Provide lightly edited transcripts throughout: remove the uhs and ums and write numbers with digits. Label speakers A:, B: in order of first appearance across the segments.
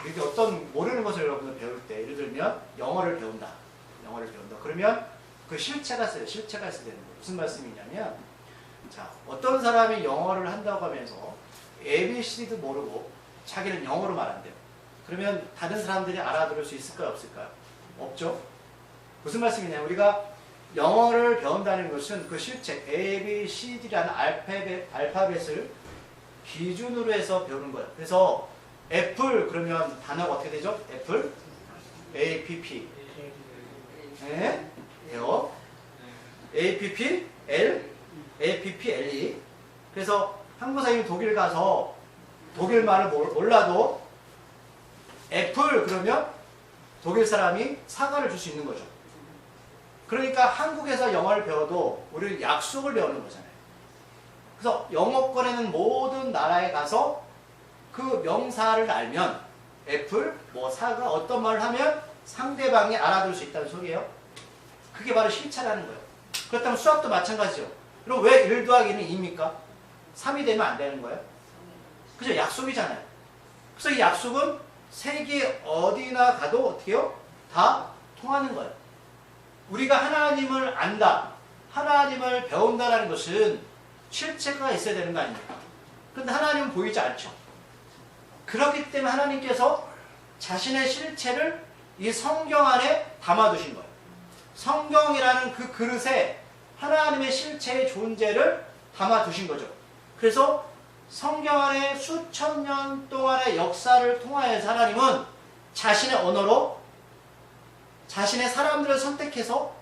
A: 이렇게 어떤 모르는 것을 여러분들 배울 때, 예를 들면 영어를 배운다. 그러면 그 실체가 있어야 되는 거예요. 무슨 말씀이냐면, 자, 어떤 사람이 영어를 한다고 하면서 ABC도 모르고 자기는 영어로 말한대요. 그러면 다른 사람들이 알아들을 수 있을까요? 없을까요? 없죠? 무슨 말씀이냐면, 우리가 영어를 배운다는 것은 그 실체 ABCD라는 알파벳을 기준으로 해서 배우는 거예요. 그래서 애플 그러면 단어가 어떻게 되죠? 애플 APP 네? 배워 APPLE 그래서 한국 사람이 독일 가서 독일 말을 몰라도 애플 그러면 독일 사람이 사과를 줄 수 있는 거죠. 그러니까 한국에서 영어를 배워도 우리는 약속을 배우는 거잖아요. 그래서 영어권에는 모든 나라에 가서 그 명사를 알면 애플, 뭐 사과, 어떤 말을 하면 상대방이 알아들을 수 있다는 소리예요. 그게 바로 실체라는 거예요. 그렇다면 수학도 마찬가지죠. 그럼 왜 1 더하기 1은 2입니까? 3이 되면 안 되는 거예요. 그죠? 약속이잖아요. 그래서 이 약속은 세계 어디나 가도 어떻게 해요? 다 통하는 거예요. 우리가 하나님을 안다, 하나님을 배운다는 것은 실체가 있어야 되는 거 아닙니까? 그런데 하나님은 보이지 않죠. 그렇기 때문에 하나님께서 자신의 실체를 이 성경 안에 담아두신 거예요. 성경이라는 그 그릇에 하나님의 실체의 존재를 담아두신 거죠. 그래서 성경 안에 수천 년 동안의 역사를 통하여서 하나님은 자신의 언어로 자신의 사람들을 선택해서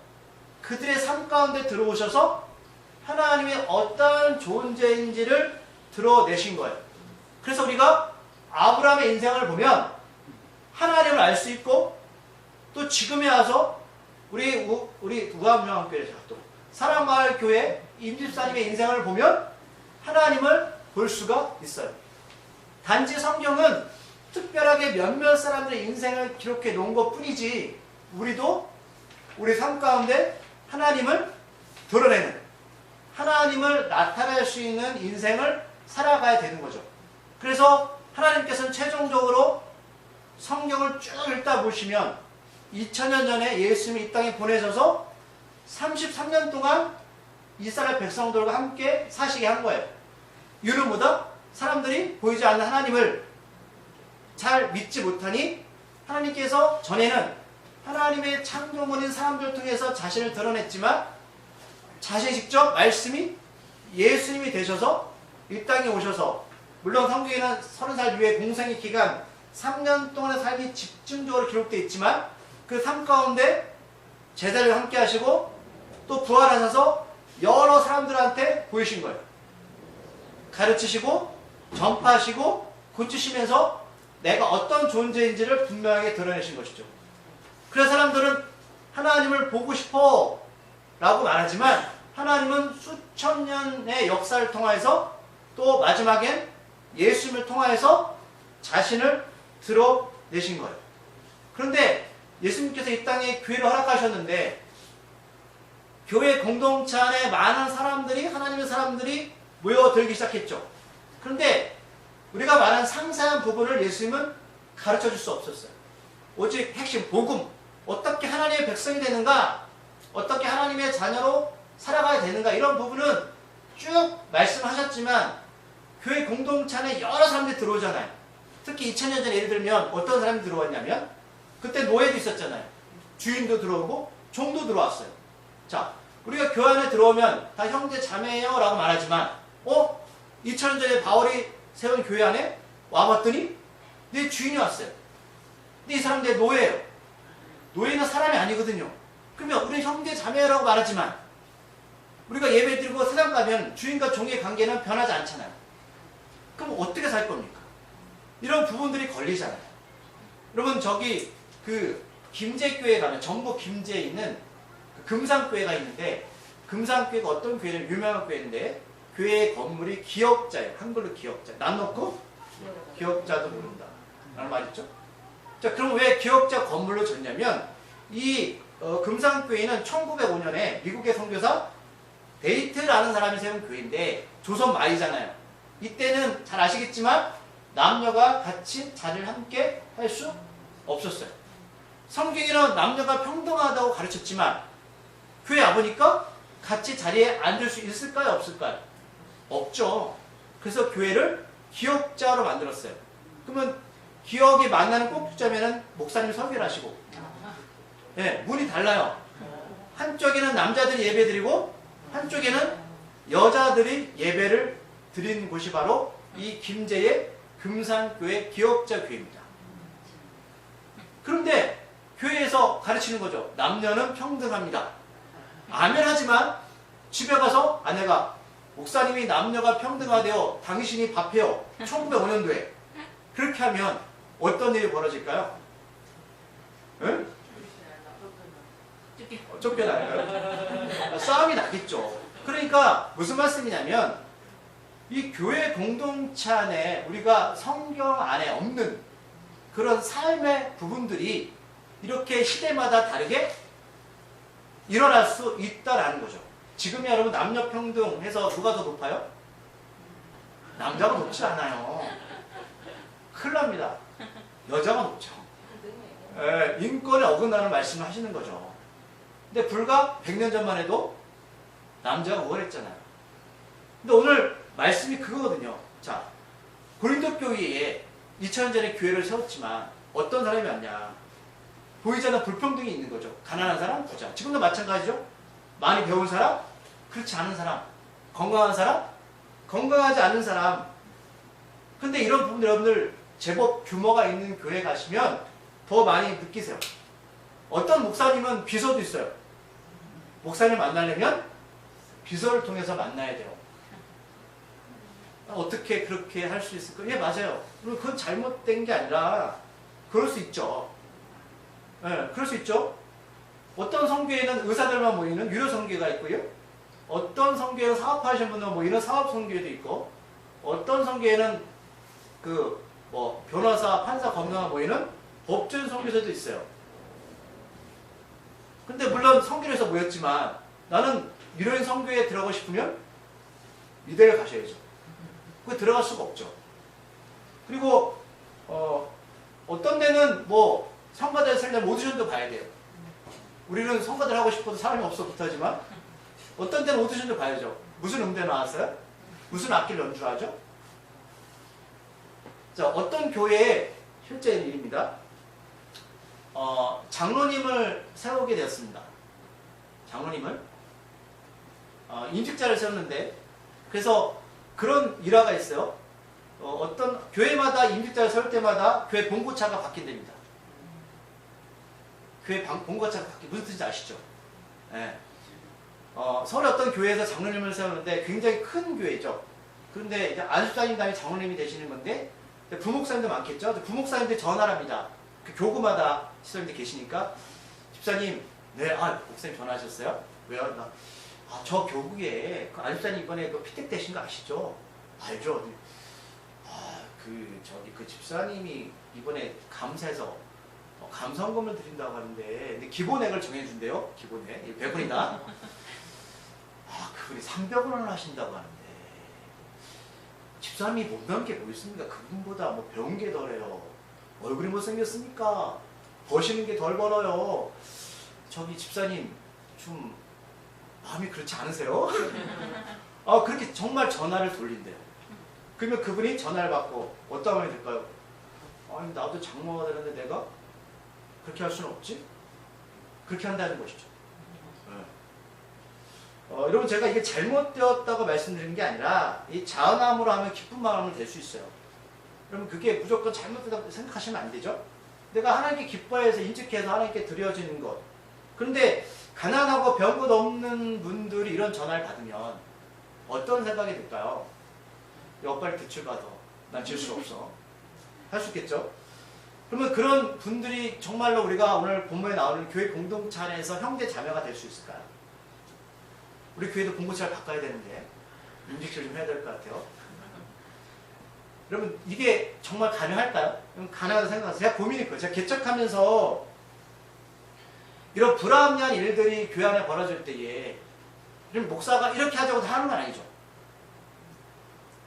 A: 그들의 삶 가운데 들어오셔서 하나님의 어떠한 존재인지를 드러내신 거예요. 그래서 우리가 아브라함의 인생을 보면 하나님을 알 수 있고 또 지금에 와서 우리 우암중앙교회에서 또 사랑마을교회 임집사님의 인생을 보면 하나님을 볼 수가 있어요. 단지 성경은 특별하게 몇몇 사람들의 인생을 기록해 놓은 것 뿐이지 우리도 우리 삶 가운데 하나님을 드러내는 하나님을 나타낼 수 있는 인생을 살아가야 되는 거죠. 그래서 하나님께서는 최종적으로 성경을 쭉 읽다 보시면 2000년 전에 예수님이 이 땅에 보내셔서 33년 동안 이스라엘 백성들과 함께 사시게 한 거예요. 이유는 뭐다? 사람들이 보이지 않는 하나님을 잘 믿지 못하니 하나님께서 전에는 하나님의 창조물인 사람들을 통해서 자신을 드러냈지만 자신이 직접 말씀이 예수님이 되셔서 이 땅에 오셔서 물론 성경에는 30살 이후에 공생의 기간 3년 동안의 삶이 집중적으로 기록되어 있지만 그 삶 가운데 제자를 함께 하시고 또 부활하셔서 여러 사람들한테 보이신 거예요. 가르치시고 전파하시고 고치시면서 내가 어떤 존재인지를 분명하게 드러내신 것이죠. 그래서 사람들은 하나님을 보고 싶어 라고 말하지만 하나님은 수천 년의 역사를 통해서 또 마지막엔 예수님을 통해서 자신을 드러내신 거예요. 그런데 예수님께서 이 땅에 교회를 허락하셨는데 교회 공동체 안에 많은 사람들이 하나님의 사람들이 모여들기 시작했죠. 그런데 우리가 말한 상세한 부분을 예수님은 가르쳐줄 수 없었어요. 오직 핵심 복음 어떻게 하나님의 백성이 되는가 어떻게 하나님의 자녀로 살아가야 되는가 이런 부분은 쭉 말씀하셨지만 교회 공동체 안에 여러 사람들이 들어오잖아요. 특히 2000년 전에 예를 들면 어떤 사람이 들어왔냐면 그때 노예도 있었잖아요. 주인도 들어오고 종도 들어왔어요. 자, 우리가 교회 안에 들어오면 다 형제 자매예요 라고 말하지만 2000년 전에 바울이 세운 교회 안에 와봤더니 내 주인이 왔어요. 근데 이 사람 내 노예예요. 노예는 사람이 아니거든요. 그러면 우리는 형제 자매라고 말하지만 우리가 예배 드리고 세상 가면 주인과 종의 관계는 변하지 않잖아요. 그럼 어떻게 살 겁니까? 이런 부분들이 걸리잖아요. 여러분 저기 그 김제교회 가면 전북 김제에 있는 그 금산교회가 있는데 금산교회가 어떤 교회는 유명한 교회인데 교회 건물이 기역자예요. 한글로 기역자. 남 놓고 기역자도 모른다 라는 말 있죠. 자, 그럼 왜 기역자 건물로 졌냐면 이 금산교회는 1905년에 미국의 선교사 데이트라는 사람이 세운 교회인데 조선 말이잖아요. 이때는 잘 아시겠지만 남녀가 같이 자리를 함께 할 수 없었어요. 성경에는 남녀가 평등하다고 가르쳤지만 교회 와보니까 같이 자리에 앉을 수 있을까요? 없을까요? 없죠. 그래서 교회를 기역자로 만들었어요. 그러면 기역이 만나는 꼭지점에는 목사님이 설교를 하시고, 네, 문이 달라요. 한쪽에는 남자들이 예배드리고 한쪽에는 여자들이 예배를 드리는 곳이 바로 이 김제의 금산교회 기역자 교회입니다. 그런데 교회에서 가르치는 거죠. 남녀는 평등합니다. 아멘 하지만 집에 가서 아내가 목사님이 남녀가 평등하대요. 당신이 밥해요. 1905년도에. 그렇게 하면 어떤 일이 벌어질까요? 응? 쫓겨나요. 싸움이 나겠죠. 그러니까 무슨 말씀이냐면 이 교회 공동체 안에 우리가 성경 안에 없는 그런 삶의 부분들이 이렇게 시대마다 다르게 일어날 수 있다라는 거죠. 지금 여러분 남녀 평등해서 누가 더 높아요? 남자가 높지 않아요. 큰일 납니다. 여자가 높죠. 예, 인권에 어긋나는 말씀을 하시는 거죠. 근데 불과 100년 전만 해도 남자가 우월했잖아요. 근데 오늘 말씀이 그거거든요. 자, 고린도 교회에 2000년 전에 교회를 세웠지만 어떤 사람이 왔냐? 보이지 않는 불평등이 있는 거죠. 가난한 사람, 부자. 지금도 마찬가지죠. 많이 배운 사람, 그렇지 않은 사람. 건강한 사람, 건강하지 않은 사람. 근데 이런 부분 여러분들 제법 규모가 있는 교회 가시면 더 많이 느끼세요. 어떤 목사님은 비서도 있어요. 목사님 만나려면 비서를 통해서 만나야 돼요. 어떻게 그렇게 할 수 있을까? 예, 맞아요. 그건 잘못된 게 아니라 그럴 수 있죠. 예, 그럴 수 있죠. 어떤 성교회는 의사들만 모이는 유료 성교회가 있고요. 어떤 성교회는 사업하시는 분들만 모이는 사업 성교회도 있고, 어떤 성교회는 변호사, 판사, 검사만 모이는 법전 성교회도 있어요. 근데 물론 성교회에서 모였지만 나는 유료인 성교회에 들어가고 싶으면 이대를 가셔야죠. 그게 들어갈 수가 없죠. 그리고 어떤 데는 성가대를 살려면 오디션도 봐야 돼요. 우리는 성가대를 하고 싶어도 사람이 없어 못하지만 어떤 데는 오디션도 봐야죠. 무슨 음대 나왔어요? 무슨 악기를 연주하죠? 자, 어떤 교회에 실제 일입니다. 장로님을 세우게 되었습니다. 장로님을 임직자를 세웠는데, 그래서 그런 일화가 있어요. 어떤 교회마다 임직자를 세울 때마다 교회 봉고차가 바뀐답니다. 교회 봉고차가 무슨 뜻인지 아시죠? 네. 서울의 어떤 교회에서 장로님을 세우는데 굉장히 큰 교회죠. 그런데 이제 안수사님이 장로님이 되시는 건데 부목사님도 많겠죠. 부목사님들 전화를 합니다. 그 교구마다 시설님들 계시니까 집사님, 네, 목사님 전화하셨어요? 왜요? 저 교구에 그 안수사님 이번에 그 피택 되신 거 아시죠? 알죠. 그 집사님이 이번에 감사해서 감성금을 드린다고 하는데, 근데 기본액을 정해준대요. 기본액 100원이다. 그분이 300원을 하신다고 하는데, 집사님이 못 배운 게 뭐 있습니까? 그분보다 배운 게 덜해요. 얼굴이 못생겼습니까? 버시는 게 덜 벌어요. 저기 집사님 좀 마음이 그렇지 않으세요? 그렇게 정말 전화를 돌린대요. 그러면 그분이 전화를 받고 어떤 마음이 들까요? 아니, 나도 장모가 되는데 내가 그렇게 할 수는 없지? 그렇게 한다는 것이죠. 여러분, 제가 이게 잘못되었다고 말씀드리는 게 아니라 이 자은함으로 하면 기쁜 마음을 될 수 있어요. 그러면 그게 무조건 잘못되다고 생각하시면 안 되죠. 내가 하나님께 기뻐해서 인직해서 하나님께 드려지는 것. 그런데 가난하고 병것 없는 분들이 이런 전화를 받으면 어떤 생각이 들까요? 빨리 대출받아. 난 질 수 없어. 할 수 있겠죠? 그러면 그런 분들이 정말로 우리가 오늘 본문에 나오는 교회 공동체 안에서 형제 자매가 될 수 있을까요? 우리 교회도 봉고차를 바꿔야 되는데 임직실 좀 해야 될 것 같아요. 여러분, 이게 정말 가능할까요? 가능하다고 생각하세요. 제가 고민이 그거예요. 제가 개척하면서 이런 불합리한 일들이 교회 안에 벌어질 때에 목사가 이렇게 하자고 다 하는 건 아니죠.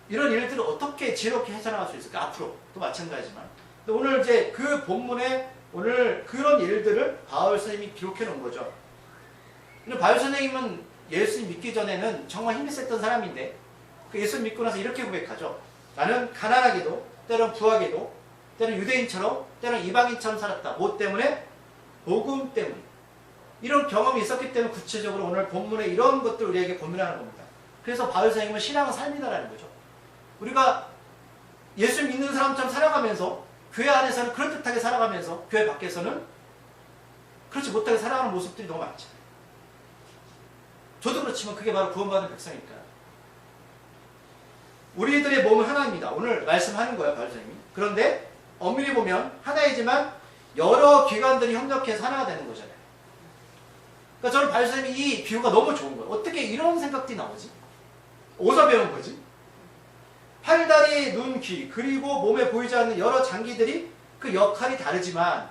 A: 이런 일들을 어떻게 지혜롭게 해결할 수 있을까? 앞으로 또 마찬가지지만. 근데 오늘 이제 그 본문에 오늘 그런 일들을 바울 선생님이 기록해 놓은 거죠. 근데 바울 선생님은 예수님 믿기 전에는 정말 힘이 셌던 사람인데 그 예수 믿고 나서 이렇게 고백하죠. 나는 가난하게도 때론 부하게도 때론 유대인처럼 때론 이방인처럼 살았다. 뭐 때문에? 복음 때문에. 이런 경험이 있었기 때문에 구체적으로 오늘 본문에 이런 것들 우리에게 고민하는 겁니다. 그래서 바울 선생님은 신앙은 삶이다라는 거죠. 우리가 예수 믿는 사람처럼 살아가면서 교회 안에서는 그럴듯하게 살아가면서 교회 밖에서는 그렇지 못하게 살아가는 모습들이 너무 많죠. 저도 그렇지만 그게 바로 구원받은 백성이니까요. 우리들의 몸은 하나입니다. 오늘 말씀하는 거예요, 바울 선생님이. 그런데 엄밀히 보면 하나이지만 여러 기관들이 협력해서 하나가 되는 거잖아요. 그러니까 저는 바울 선생님이 이 비유가 너무 좋은 거예요. 어떻게 이런 생각들이 나오지? 어디서 배운 거지? 팔, 다리, 눈, 귀 그리고 몸에 보이지 않는 여러 장기들이 그 역할이 다르지만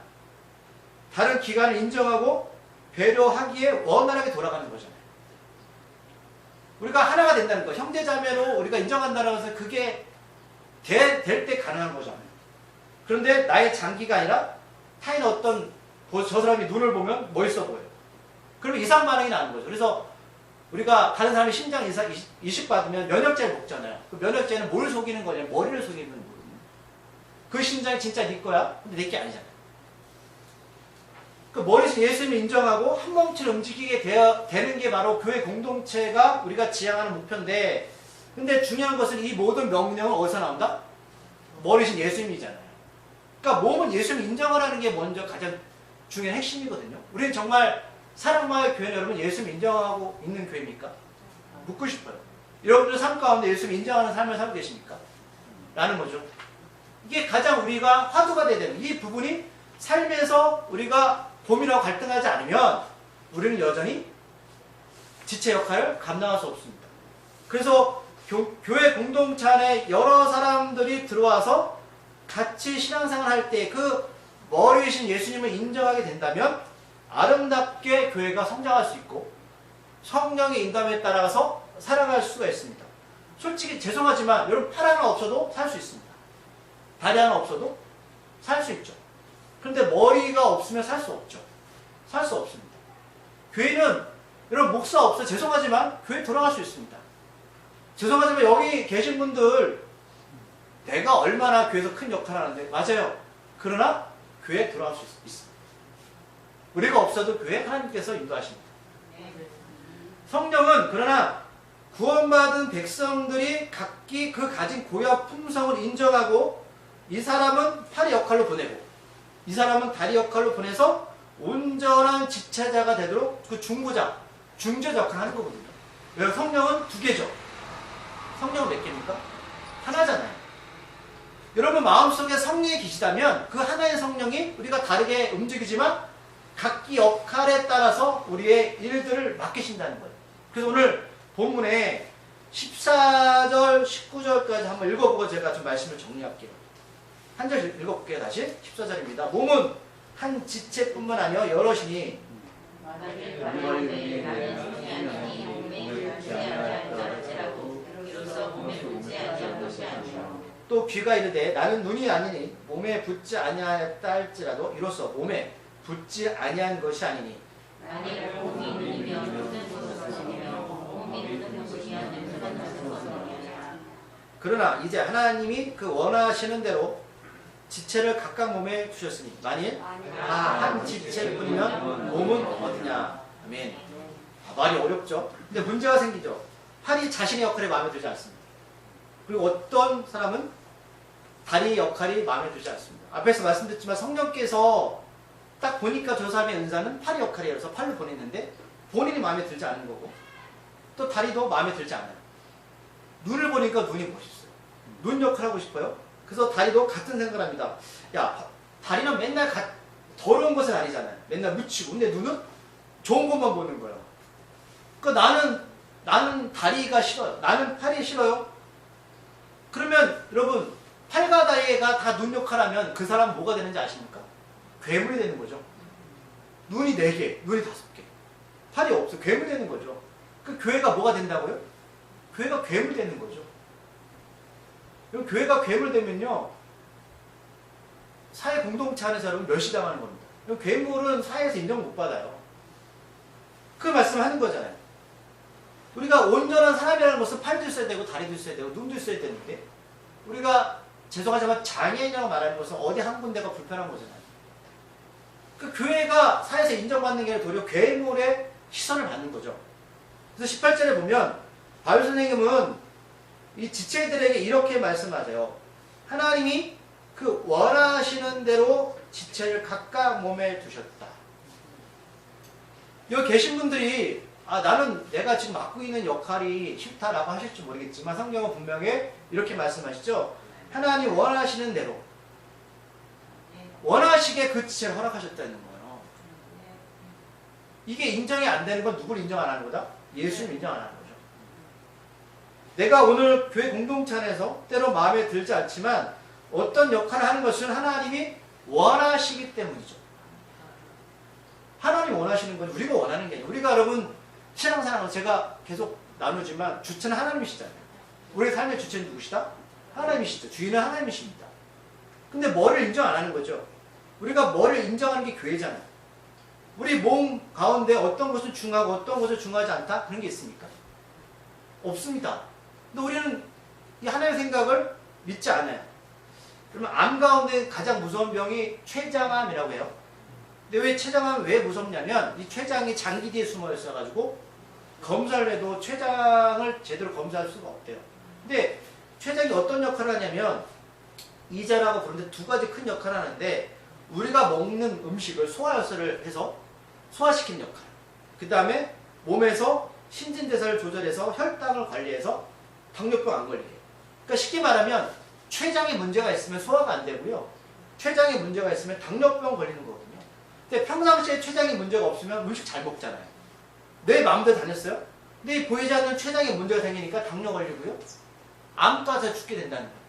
A: 다른 기관을 인정하고 배려하기에 원활하게 돌아가는 거잖아요. 우리가 하나가 된다는 거, 형제자매로 우리가 인정한다는 것은 그게 될 때 가능한 거잖아요. 그런데 나의 장기가 아니라 타인 어떤 저 사람이 눈을 보면 멋있어 보여요. 그러면 이상 반응이 나는 거죠. 그래서 우리가 다른 사람이 심장 이식 받으면 면역제를 먹잖아요. 그 면역제는 뭘 속이는 거냐? 머리를 속이는 거거든요. 그 심장이 진짜 네 거야? 근데 내 게 아니잖아요. 그 머리에서 예수님을 인정하고 한 몸처럼 움직이게 되는 게 바로 교회 공동체가 우리가 지향하는 목표인데, 근데 중요한 것은 이 모든 명령은 어디서 나온다? 머리신 예수님이잖아요. 그러니까 몸은 예수님을 인정하라는 게 먼저 가장 중요한 핵심이거든요. 우리는 정말 사랑마을 교회는 여러분 예수님을 인정하고 있는 교회입니까? 묻고 싶어요. 여러분들 삶 가운데 예수님을 인정하는 삶을 살고 계십니까? 라는 거죠. 이게 가장 우리가 화두가 돼야 되는 이 부분이 삶에서 우리가 고민하고 갈등하지 않으면 우리는 여전히 지체 역할을 감당할 수 없습니다. 그래서 교회 공동체 안에 여러 사람들이 들어와서 같이 신앙생활 할 때 그 머리이신 예수님을 인정하게 된다면 아름답게 교회가 성장할 수 있고 성령의 인도함에 따라서 살아갈 수가 있습니다. 솔직히 죄송하지만 여러분 팔 하나 없어도 살 수 있습니다. 다리 하나 없어도 살 수 있죠. 그런데 머리가 없으면 살 수 없죠. 살 수 없습니다. 교회는 여러분 목사 없어 죄송하지만 교회 돌아갈 수 있습니다. 죄송하지만 여기 계신 분들 내가 얼마나 교회에서 큰 역할을 하는데 맞아요. 그러나 교회에 돌아갈 수 있습니다. 우리가 없어도 교회 하나님께서 인도하십니다. 성령은 그러나 구원받은 백성들이 각기 그 가진 고유한 품성을 인정하고 이 사람은 팔의 역할로 보내고 이 사람은 다리 역할로 보내서 온전한 지체자가 되도록 그 중보자, 중재자 역할을 하는 거거든요. 왜 성령은 두 개죠. 성령은 몇 개입니까? 하나잖아요. 여러분 마음속에 성령이 계시다면 그 하나의 성령이 우리가 다르게 움직이지만 각기 역할에 따라서 우리의 일들을 맡기신다는 거예요. 그래서 오늘 본문에 14절, 19절까지 한번 읽어보고 제가 좀 말씀을 정리할게요. 한 절 읽어볼게요. 다시 14절입니다. 몸은 한 지체뿐만 아니라 여럿이니 또 귀가 이르되 나는 눈이 아니니 몸에 붙지 아니하였다 할지라도 이로써 몸에 붙지 아니한 것이 아니니 그러나 이제 하나님이 그 원하시는 대로 지체를 각각 몸에 주셨으니 만일 한 지체를 뿐이면 몸은 어디냐. 아멘. 말이 어렵죠. 근데 문제가 생기죠. 팔이 자신의 역할이 마음에 들지 않습니다. 그리고 어떤 사람은 다리 역할이 마음에 들지 않습니다. 앞에서 말씀드렸지만 성령께서 딱 보니까 저 사람의 은사는 팔의 역할이라서 팔로 보냈는데 본인이 마음에 들지 않는 거고 또 다리도 마음에 들지 않아요. 눈을 보니까 눈이 멋있어요. 눈 역할 하고 싶어요. 그래서 다리도 같은 생각을 합니다. 야, 다리는 맨날 더러운 곳에 다니잖아요. 맨날 묻히고. 근데 눈은 좋은 것만 보는 거예요. 그러니까 나는 다리가 싫어요. 나는 팔이 싫어요. 그러면 여러분 팔과 다리가 다 눈 역할하면 그 사람은 뭐가 되는지 아십니까? 괴물이 되는 거죠. 눈이 4개, 눈이 5개. 팔이 없어. 괴물이 되는 거죠. 그 교회가 뭐가 된다고요? 교회가 괴물이 되는 거죠. 그럼 교회가 괴물되면요, 사회 공동체 안에서 여러분 멸시당하는 겁니다. 그럼 괴물은 사회에서 인정 못 받아요. 그 말씀을 하는 거잖아요. 우리가 온전한 사람이라는 것은 팔도 있어야 되고 다리도 있어야 되고 눈도 있어야 되는데, 우리가 죄송하지만 장애인이라고 말하는 것은 어디 한 군데가 불편한 거잖아요. 그 교회가 사회에서 인정받는 게 아니라 도리어 괴물의 시선을 받는 거죠. 그래서 18절에 보면 바울 선생님은 이 지체들에게 이렇게 말씀하세요. 하나님이 그 원하시는 대로 지체를 각각 몸에 두셨다. 여기 계신 분들이 나는 내가 지금 맡고 있는 역할이 싫다라고 하실지 모르겠지만 성경은 분명히 이렇게 말씀하시죠. 하나님 원하시는 대로 원하시게 그 지체를 허락하셨다는 거예요. 이게 인정이 안 되는 건 누굴 인정 안 하는 거다? 예수님 인정 안 하는 거죠. 내가 오늘 교회 공동체 안에서 때로 마음에 들지 않지만 어떤 역할을 하는 것은 하나님이 원하시기 때문이죠. 하나님이 원하시는 건 우리가 원하는 게 아니에요. 우리가 여러분 신앙생활은 제가 계속 나누지만 주체는 하나님이시잖아요. 우리의 삶의 주체는 누구시다? 하나님이시죠. 주인은 하나님이십니다. 근데 뭐를 인정 안 하는 거죠? 우리가 뭐를 인정하는 게 교회잖아요. 우리 몸 가운데 어떤 것은 중하고 어떤 것은 중하지 않다? 그런 게 있습니까? 없습니다. 근데 우리는 이 하나님의 생각을 믿지 않아요. 그러면 암 가운데 가장 무서운 병이 췌장암이라고 해요. 근데 왜 췌장암이 왜 무섭냐면 이 췌장이 장기 뒤에 숨어 있어가지고 검사를 해도 췌장을 제대로 검사할 수가 없대요. 근데 췌장이 어떤 역할을 하냐면 이자라고 부르는데 두 가지 큰 역할을 하는데, 우리가 먹는 음식을 소화효소를 해서 소화시키는 역할, 그 다음에 몸에서 신진대사를 조절해서 혈당을 관리해서 당뇨병 안 걸리게. 그러니까 쉽게 말하면 췌장에 문제가 있으면 소화가 안 되고요, 췌장에 문제가 있으면 당뇨병 걸리는 거거든요. 근데 평상시에 췌장에 문제가 없으면 음식 잘 먹잖아요. 내 마음대로 다녔어요? 근데 이 보이지 않는 췌장에 문제가 생기니까 당뇨 걸리고요, 암 따서 죽게 된다는 거예요.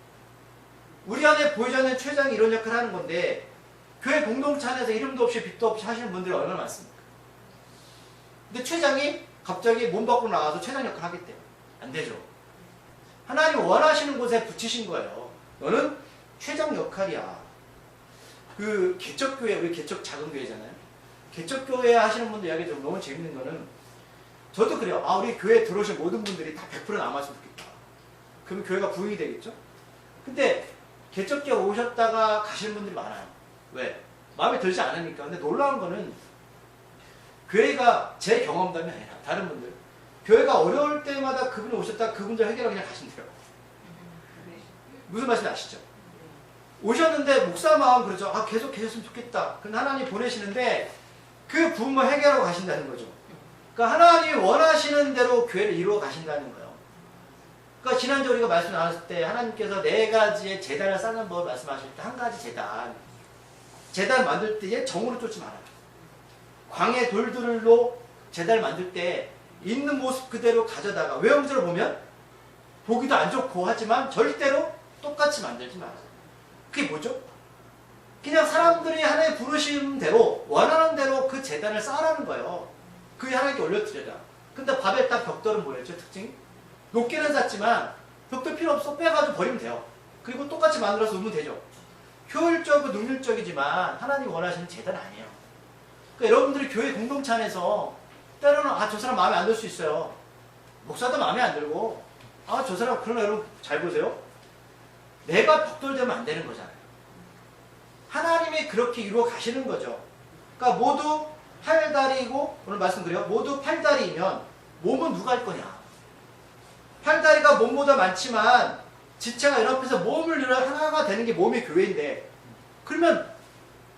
A: 우리 안에 보이지 않는 췌장이 이런 역할을 하는 건데, 교회 공동체 안에서 이름도 없이 빛도 없이 하시는 분들이 얼마나 많습니까? 근데 췌장이 갑자기 몸 밖으로 나와서 췌장 역할을 하겠대요. 안 되죠. 하나님 원하시는 곳에 붙이신 거예요. 너는 췌장 역할이야. 그 개척교회, 우리 개척 작은 교회잖아요. 개척교회 하시는 분들 이야기 들으면 너무 재밌는 거는, 저도 그래요. 우리 교회에 들어오신 모든 분들이 다 100% 남았으면 좋겠다. 그러면 교회가 부흥이 되겠죠? 근데 개척교회 오셨다가 가시는 분들이 많아요. 왜? 마음에 들지 않으니까. 근데 놀라운 거는 교회가 제 경험담이 아니라 다른 분들, 교회가 어려울 때마다 그분이 오셨다가 그분들 해결하고 그냥 가신대요. 무슨 말인지 아시죠? 오셨는데 목사 마음 그러죠. 계속 계셨으면 좋겠다. 근데 하나님 보내시는데 그 부분만 해결하고 가신다는 거죠. 그러니까 하나님이 원하시는 대로 교회를 이루어 가신다는 거예요. 그러니까 지난주 우리가 말씀 나눴을 때 하나님께서 4가지의 제단을 쌓는 법을 말씀하실 때, 한 가지 제단 만들 때 정으로 쫓지 말아요. 광해 돌들로 제단을 만들 때 있는 모습 그대로 가져다가 외형적으로 보면 보기도 안 좋고 하지만 절대로 똑같이 만들지 말아요. 그게 뭐죠? 그냥 사람들이 하나의 부르심 대로 원하는 대로 그 제단을 쌓으라는 거예요. 그게 하나님께 올려드려라. 근데 바벨 딱 벽돌은 뭐였죠? 특징이? 높게는 쌓지만 벽돌 필요 없어. 빼가지고 버리면 돼요. 그리고 똑같이 만들어서 놓으면 되죠. 효율적이고 능률적이지만 하나님이 원하시는 제단 아니에요. 그러니까 여러분들이 교회 공동체 안에서 때로는 저 사람 마음에 안 들 수 있어요. 목사도 마음에 안 들고 저 사람, 그러나 여러분 잘 보세요. 내가 벽돌 되면 안 되는 거잖아요. 하나님이 그렇게 이루어 가시는 거죠. 그러니까 모두 팔다리이고, 오늘 말씀드려요. 모두 팔다리이면 몸은 누가 할 거냐? 팔다리가 몸보다 많지만 지체가 연합해서 몸을 이루어 하나가 되는 게 몸의 교회인데, 그러면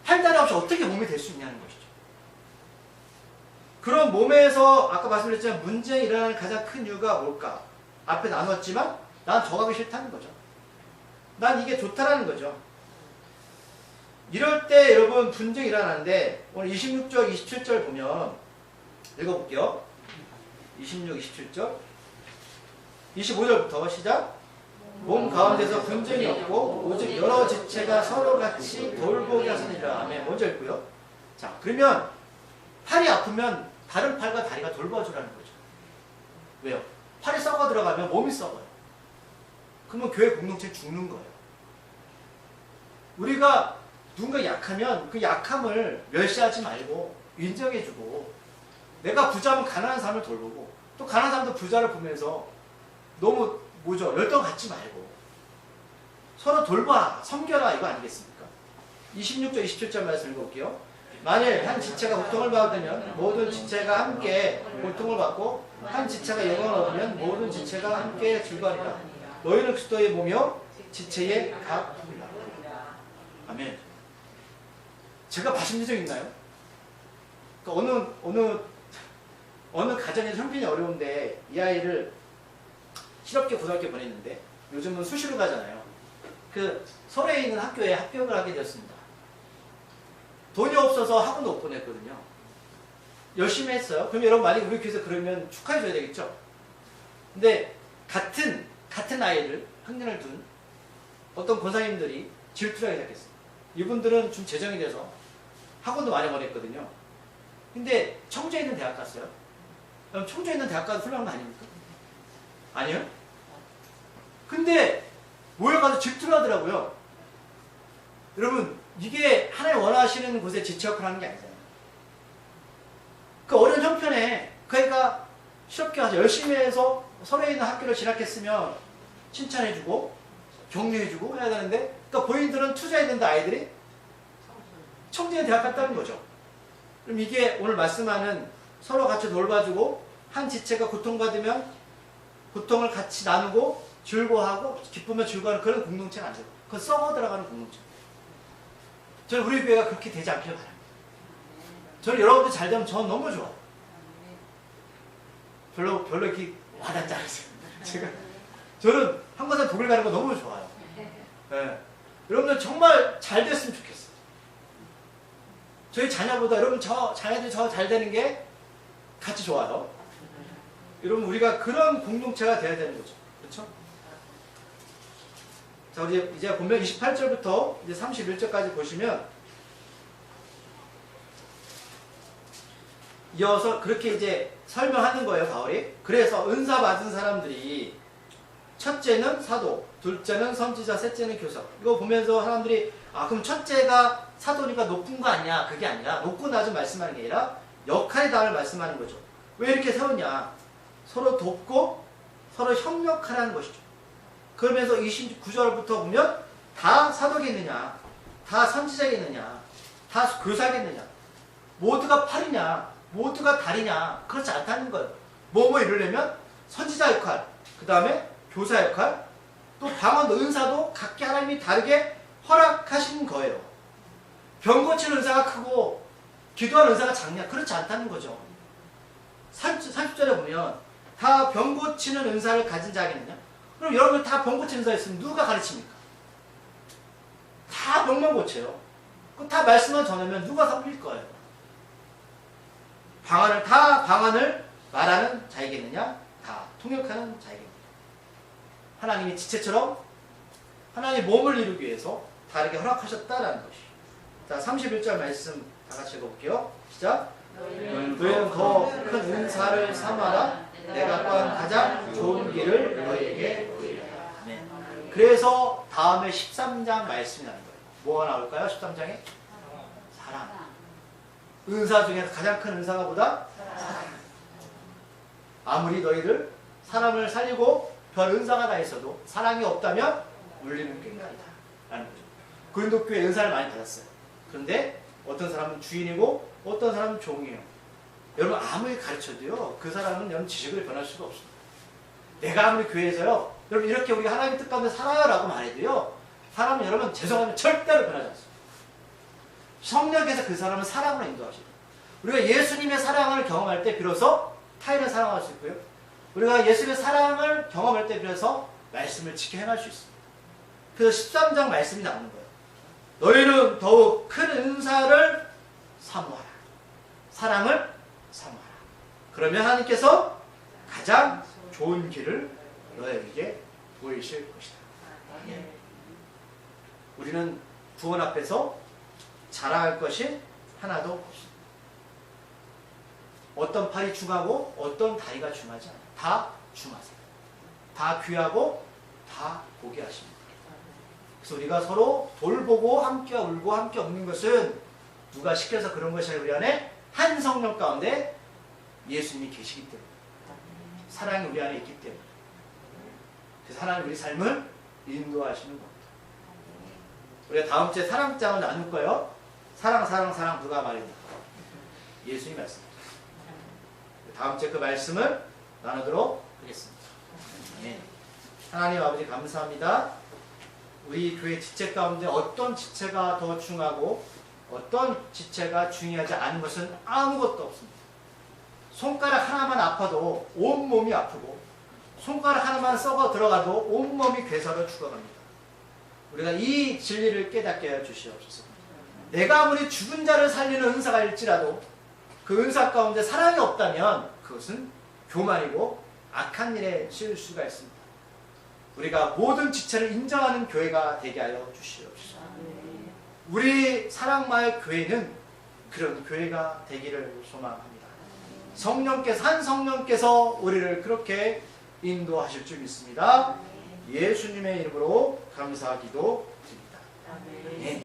A: 팔다리 없이 어떻게 몸이 될 수 있냐는 것이죠. 그런 몸에서 아까 말씀드렸지만 문제가 일어나는 가장 큰 이유가 뭘까? 앞에 나눴지만 난 저가기 싫다는 거죠. 난 이게 좋다라는 거죠. 이럴 때 여러분 분쟁이 일어나는데, 오늘 26절, 27절 보면 읽어볼게요. 26, 27절 25절부터 시작. 몸 가운데서 분쟁이 없고 오직 여러 지체가 서로 같이 돌보게 하시니라. 아멘. 먼저 읽고요. 자, 그러면 팔이 아프면 다른 팔과 다리가 돌봐주라는 거죠. 왜요? 팔이 썩어 들어가면 몸이 썩어요. 그러면 교회 공동체 죽는 거예요. 우리가 누군가 약하면 그 약함을 멸시하지 말고 인정해주고, 내가 부자면 가난한 사람을 돌보고, 또 가난한 사람도 부자를 보면서 너무 열정 갖지 말고 서로 돌봐, 섬겨라, 이거 아니겠습니까? 26절 27절 말씀 읽어볼게요. 만일 한 지체가 고통을 받으면 모든 지체가 함께 고통을 받고, 한 지체가 영광을 얻으면 모든 지체가 함께 즐거워하리라. 너희는 그리스도의 몸이요 지체의 각 부분이라. 아멘. 제가 봐신 적 있나요? 그러니까 어느 가정에서 형편이 어려운데 이 아이를 실업계 고등학교 보냈는데, 요즘은 수시로 가잖아요. 그 서울에 있는 학교에 합격을 하게 되었습니다. 돈이 없어서 학원도 못 보냈거든요. 열심히 했어요. 그럼 여러분, 만약에 우리 교회에서 그러면 축하해줘야 되겠죠? 근데 같은 아이를, 학년을 둔 어떤 권사님들이 질투를 하기 시작했어요. 이분들은 좀 재정이 돼서 학원도 많이 보냈거든요. 근데 청주에 있는 대학 갔어요. 그럼 청주에 있는 대학 가도 훌륭한 거 아닙니까? 아니요? 근데 모여가서 질투를 하더라고요. 여러분, 이게 하나님 원하시는 곳에 지체 역할을 하는 게 아니잖아요. 그 어려운 형편에, 그러니까 실업계 가서 열심히 해서 서울에 있는 학교를 진학했으면 칭찬해주고 격려해주고 해야 되는데, 그러니까 본인들은 투자했는데 아이들이 청주에 대학 갔다는 거죠. 그럼 이게 오늘 말씀하는 서로 같이 돌봐주고, 한 지체가 고통받으면 고통을 같이 나누고 즐거워하고 기쁘면 즐거워하는 그런 공동체는 안 돼요. 그건 썩어 들어가는 공동체. 저는 우리 교회가 그렇게 되지 않기를 바랍니다. 저는 여러분들 잘 되면 저는 너무 좋아요. 별로 이렇게 와닿지 않으세요. 저는 한국에서 독일 가는 거 너무 좋아요. 네. 여러분들 정말 잘 됐으면 좋겠어요. 저희 자녀보다 여러분 자녀들이 저 잘 되는 게 같이 좋아요. 여러분, 우리가 그런 공동체가 돼야 되는 거죠. 그렇죠? 자, 우리 이제 보면 28절부터 이제 31절까지 보시면, 이어서 그렇게 이제 설명하는 거예요, 바울이. 그래서 은사 받은 사람들이 첫째는 사도, 둘째는 선지자, 셋째는 교사. 이거 보면서 사람들이 그럼 첫째가 사도니까 높은 거 아니야? 그게 아니라, 높고 낮은 말씀하는 게 아니라 역할의 단을 말씀하는 거죠. 왜 이렇게 세웠냐? 서로 돕고 서로 협력하라는 것이죠. 그러면서 29절부터 보면 다 사도겠느냐, 다 선지자겠느냐, 다 교사겠느냐, 모두가 팔이냐, 모두가 다리냐, 그렇지 않다는 거예요. 뭐 이러려면 선지자 역할, 그 다음에 교사 역할, 또 방언 은사도 각기 하나님이 다르게 허락하신 거예요. 병 고치는 은사가 크고 기도하는 은사가 작냐, 그렇지 않다는 거죠. 30절에 보면 다 병 고치는 은사를 가진 자겠느냐? 그럼 여러분 다 병 고치는 은사 있으면 누가 가르칩니까? 다 병만 고쳐요. 다 말씀만 전하면 누가 섬길 거예요? 방언을 말하는 자이겠느냐? 다 통역하는 자이겠느냐? 하나님이 지체처럼 하나님의 몸을 이루기 위해서 다르게 허락하셨다라는 것이. 자, 31절 말씀 다 같이 읽어볼게요. 시작. 너희는 더 큰 은사를 삼아라. 내가 또한 가장 좋은 길을 너희에게 보이리라. 네. 그래서 다음에 13장 말씀이 나는 거예요. 뭐가 나올까요? 13장에? 사랑. 은사 중에서 가장 큰 은사가 뭐다? 사랑. 아무리 너희들 사람을 살리고 별 은사가 다 있어도 사랑이 없다면 울리는 꽹과리다 라는 거죠. 고린도 교회 은사를 많이 받았어요. 그런데 어떤 사람은 주인이고 어떤 사람은 종이에요. 여러분 아무리 가르쳐도요, 그 사람은 여러분 지식을 변할 수가 없습니다. 내가 아무리 교회에서요, 여러분 이렇게 우리가 하나님의 뜻 가운데 살아요 라고 말해도요, 사람은 여러분 죄송하면 절대로 변하지 않습니다. 성령께서 그 사람을 사랑으로 인도하십니다. 우리가 예수님의 사랑을 경험할 때 비로소 타인을 사랑할 수 있고요, 우리가 예수님의 사랑을 경험할 때 비로소 말씀을 지켜 행할 수 있습니다. 그래서 13장 말씀이 나오는 거예요. 너희는 더욱 큰 은사를 사모하라. 사랑을 사모하라. 그러면 하나님께서 가장 좋은 길을 너희에게 보이실 것이다. 예. 우리는 구원 앞에서 자랑할 것이 하나도 없습니다. 어떤 팔이 중하고 어떤 다리가 중하지 않아요. 다 중하세요. 다 귀하고 다 보게 하십니다. 그래서 우리가 서로 돌보고 함께 울고 함께 웃는 것은 누가 시켜서 그런 것이 아니라 우리 안에 한 성령 가운데 예수님이 계시기 때문에, 사랑이 우리 안에 있기 때문에, 그래서 하나님 우리 삶을 인도하시는 겁니다. 우리가 다음 주에 사랑장을 나눌 거예요. 사랑 누가 말입니까? 예수님 말씀입니다. 다음 주에 그 말씀을 나누도록 하겠습니다. 네. 하나님 아버지 감사합니다. 우리 교회 지체 가운데 어떤 지체가 더 중요하고 어떤 지체가 중요하지 않은 것은 아무것도 없습니다. 손가락 하나만 아파도 온몸이 아프고, 손가락 하나만 썩어 들어가도 온몸이 괴사로 죽어갑니다. 우리가 이 진리를 깨닫게 해 주시옵소서. 내가 아무리 죽은 자를 살리는 은사가 일지라도 그 은사 가운데 사랑이 없다면 그것은 교만이고 악한 일에 칠 수가 있습니다. 우리가 모든 지체를 인정하는 교회가 되게 하여 주시옵소서. 우리 사랑마을 교회는 그런 교회가 되기를 소망합니다. 성령께서, 한 성령께서 우리를 그렇게 인도하실 줄 믿습니다. 예수님의 이름으로 감사하기도 드립니다.